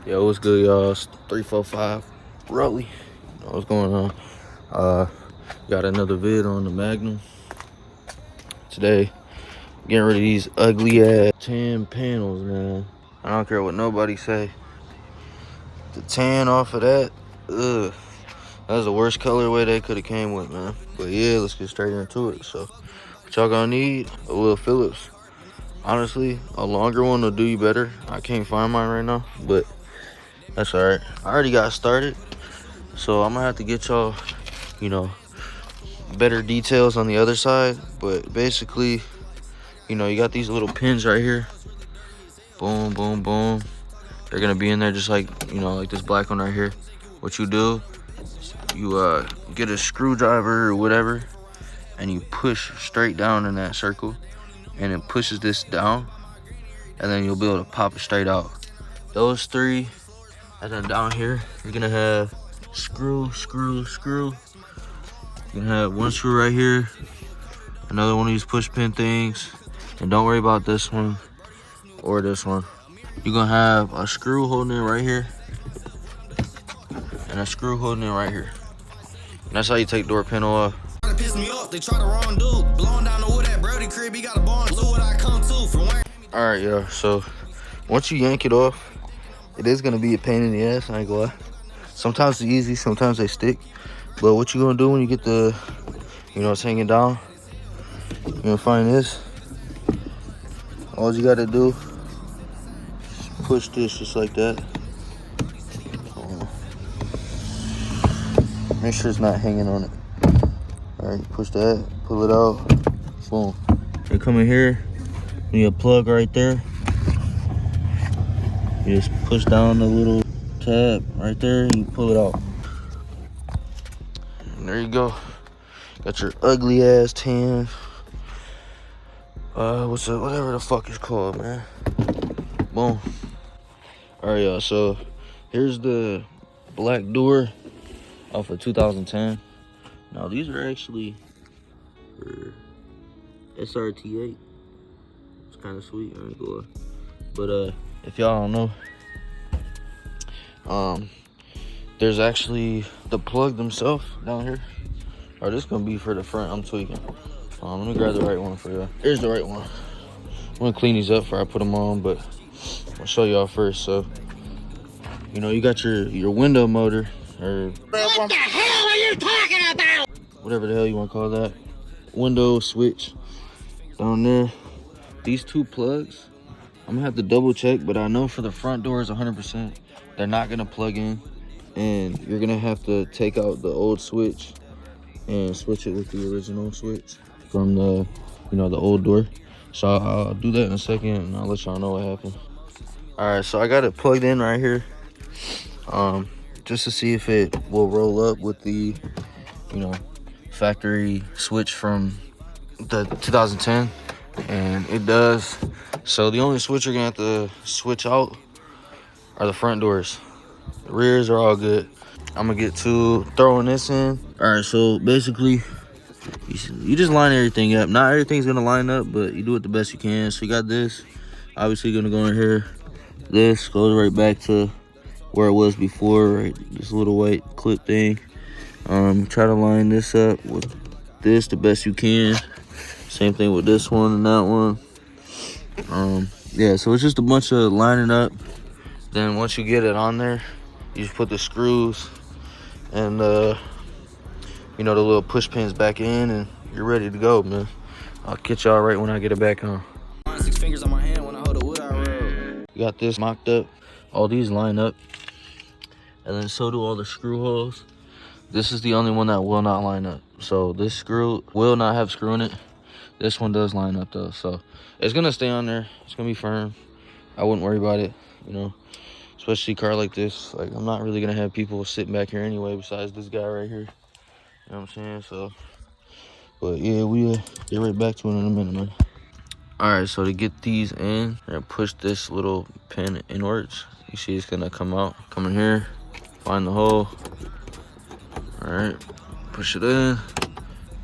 Yo, what's good, y'all? It's 345 Raleigh. What's going on? Got another vid on the Magnum today. Getting rid of these ugly ass tan panels, man. I don't care what nobody say. The tan off of that, ugh. That was the worst colorway they could have came with, man. But yeah, let's get straight into it. So, what y'all gonna need? A Will Phillips. Honestly, a longer one will do you better. I can't find mine right now, but that's all right. I already got started, so I'm gonna have to get y'all, you know, better details on the other side. But basically, you know, you got these little pins right here. Boom, boom, boom. They're gonna be in there just like, you know, like this black one right here. What you do, you get a screwdriver or whatever, and you push straight down in that circle, and it pushes this down, and then you'll be able to pop it straight out. Those three, and then down here, you're gonna have screw, screw, screw. You're gonna have one screw right here, another one of these push pin things, and don't worry about this one or this one. You're gonna have a screw holding it right here, and a screw holding it right here. And that's how you take door panel off. Alright, y'all, so once you yank it off, it is gonna be a pain in the ass, I ain't gonna lie. Sometimes it's easy, sometimes they stick. But what you gonna do when you get the, you know, it's hanging down, you're gonna find this. All you gotta do is push this just like that. Make sure it's not hanging on it. Alright, push that, pull it out, boom. You come in here, you need a plug right there. You just push down the little tab right there and you pull it out. And there you go. Got your ugly ass tan. What's up? Whatever the fuck it's called, man. Boom. Alright, y'all. So here's the black door off of 2010. Now these are actually for SRT8. It's kind of sweet. I ain't gonna lie. But if y'all don't know, there's actually the plug themselves down here. Or this gonna be for the front. I'm tweaking. Let me grab the right one for y'all. Here's the right one. I'm gonna clean these up before I put them on, but I'll show y'all first. So, you know, you got your window motor, or what the hell are you talking about? Whatever the hell you want to call that. Window switch down there. These two plugs, I'm gonna have to double check, but I know for the front door is 100%. They're not gonna plug in, and you're gonna have to take out the old switch and switch it with the original switch from the, you know, the old door. So I'll do that in a second, and I'll let y'all know what happened. All right, so I got it plugged in right here, just to see if it will roll up with the, you know, factory switch from the 2010, and it does. So the only switch you're gonna have to switch out are the front doors. The rears are all good. I'm gonna get to throwing this in. All right, so basically, you just line everything up. Not everything's gonna line up, but you do it the best you can. So you got this, obviously gonna go in here. This goes right back to where it was before, right? This little white clip thing. Try to line this up with this the best you can. Same thing with this one and that one. Yeah, so it's just a bunch of lining up. Then once you get it on there, you just put the screws and you know, the little push pins back in, and you're ready to go, man. I'll catch y'all right when I get it back on. 6 fingers on my hand when I hold the wood I roll. You got this mocked up. All these line up, and then so do all the screw holes. This is the only one that will not line up. So this screw will not have screw in it. This one does line up though, so it's gonna stay on there. It's gonna be firm. I wouldn't worry about it, you know, especially a car like this. Like, I'm not really gonna have people sitting back here anyway besides this guy right here. You know what I'm saying? So, but yeah, we'll get right back to it in a minute, man. All right, so to get these in, I'm gonna push this little pin inwards. You see it's gonna come out. Come in here, find the hole. All right, push it in,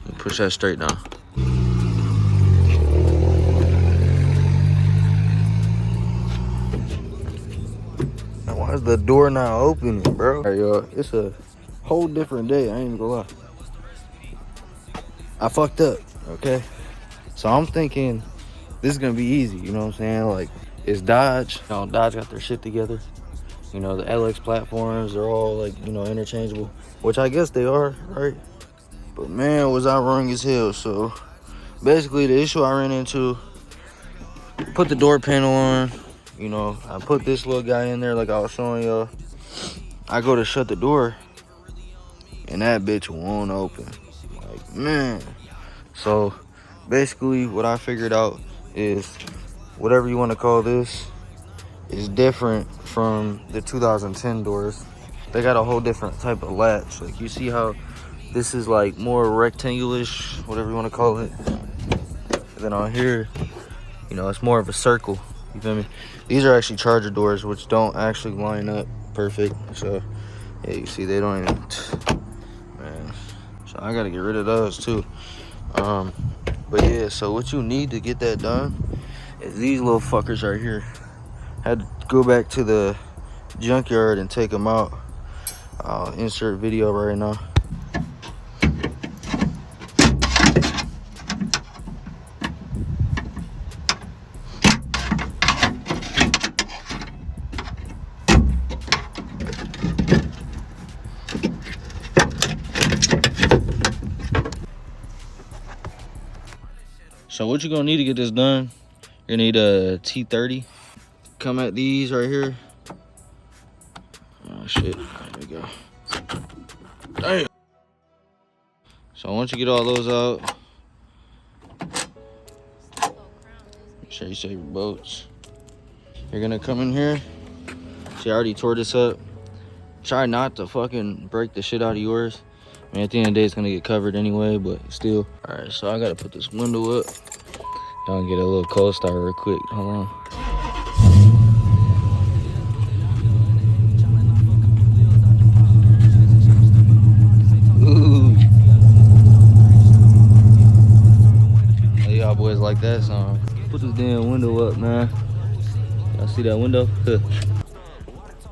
and push that straight down. Now Why is the door not opening, bro? All right, y'all, it's a whole different day. I ain't even gonna lie. I fucked up, okay? So I'm thinking this is gonna be easy, you know what I'm saying? Like, it's Dodge. You know, Dodge got their shit together. You know, the LX platforms, they're all like, you know, interchangeable, which I guess they are, right? But man, was I wrong as hell. So basically the issue I ran into, put the door panel on, you know, I put this little guy in there like I was showing y'all. I go to shut the door and that bitch won't open. Like, man. So basically what I figured out is whatever you want to call this is different from the 2010 doors. They got a whole different type of latch. Like, you see how this is like more rectangulish, whatever you want to call it. And then on here, you know, it's more of a circle. You feel me? These are actually charger doors, which don't actually line up perfect. So yeah, you see they don't even, man. So I gotta get rid of those too. But yeah, so what you need to get that done is these little fuckers right here. Had to go back to the junkyard and take them out. I'll insert video right now. So what you're gonna need to get this done, you're gonna need a T30. Come at these right here. Oh shit, there we go. Damn. So once you get all those out, make sure you save your bolts. You're gonna come in here. See, I already tore this up. Try not to fucking break the shit out of yours. I mean, at the end of the day, it's gonna get covered anyway, but still. All right, so I gotta put this window up. Y'all get a little cold start real quick. Hold on. Ooh. Hey, y'all boys like that song. Put this damn window up, man. Y'all see that window?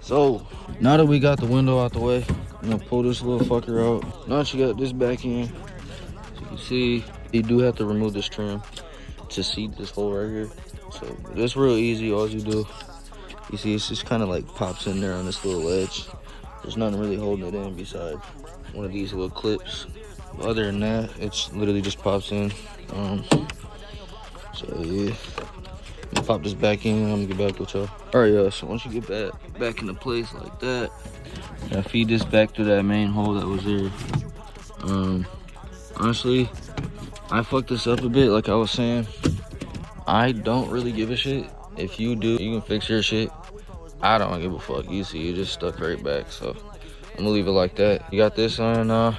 So, now that we got the window out the way, I'm gonna pull this little fucker out. Now that you got this back in, as you can see, you do have to remove this trim to seat this hole right here. So it's real easy. All you do, you see, it's just kind of like pops in there on this little ledge. There's nothing really holding it in besides one of these little clips. Other than that, it's literally just pops in. So yeah, I'm gonna pop this back in. I'm gonna get back with y'all. All right, y'all. So once you get back into place like that, I feed this back through that main hole that was there. Honestly, I fucked this up a bit, like I was saying. I don't really give a shit. If you do, you can fix your shit. I don't give a fuck. You see, it just stuck right back. So I'm gonna leave it like that. You got this on.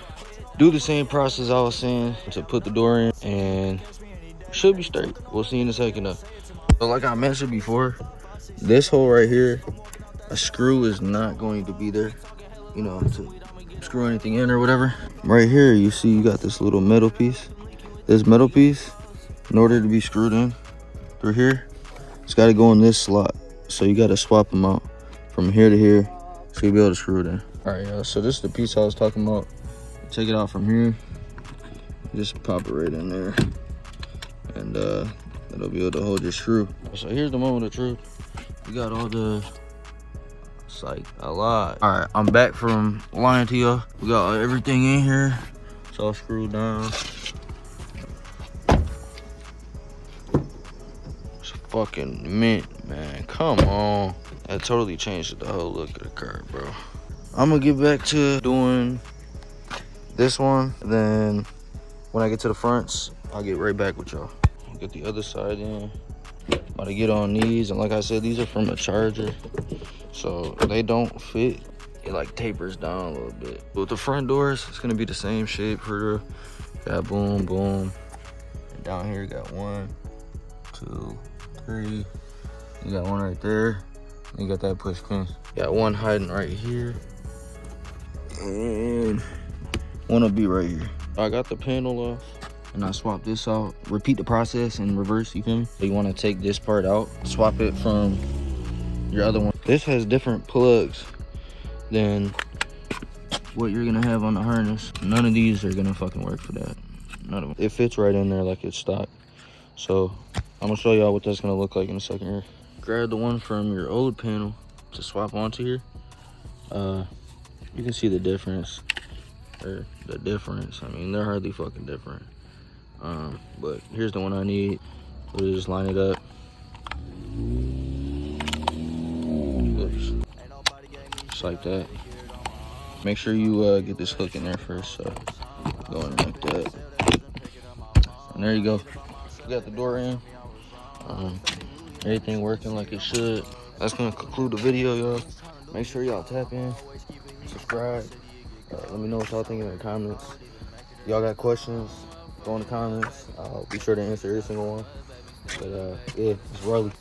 Do the same process I was saying to put the door in, and it should be straight. We'll see in a second though. So like I mentioned before, this hole right here, a screw is not going to be there, you know, to screw anything in or whatever. Right here, you see you got this little metal piece. This metal piece, in order to be screwed in through here, it's got to go in this slot. So you got to swap them out from here to here so you'll be able to screw it in. All right, y'all, so this is the piece I was talking about. Take it out from here, just pop it right in there, and it'll be able to hold your screw. So here's the moment of truth. We got all the psych a lot. All right, I'm back from lying to y'all. We got everything in here. It's all screwed down. It's fucking mint, man. Come on. That totally changed the whole look of the car, bro. I'm gonna get back to doing this one. Then when I get to the fronts, I'll get right back with y'all. Get the other side in. About to get on these, and like I said, these are from a charger, so they don't fit. It like tapers down a little bit. But with the front doors, it's gonna be the same shape for the, got boom, boom. And down here, got 1, 2, 3. You got one right there. You got that push pin. Got one hiding right here, and one will be right here. I got the panel off, and I swap this out. Repeat the process in reverse, you feel me? So you want to take this part out, swap it from your other one. This has different plugs than what you're gonna have on the harness. None of these are gonna fucking work for that. None of them. It fits right in there like it's stock. So I'm gonna show y'all what that's gonna look like in a second here. Grab the one from your old panel to swap onto here. You can see the difference. I mean, they're hardly fucking different. But here's the one I need. We'll just line it up. Oops. Just like that. Make sure you get this hook in there first. So go in like that. And there you go. We got the door in. Everything working like it should. That's gonna conclude the video, y'all. Make sure y'all tap in, subscribe. Let me know what y'all think in the comments. Y'all got questions, go in the comments. I'll be sure to answer every single one. But yeah, it's Riley.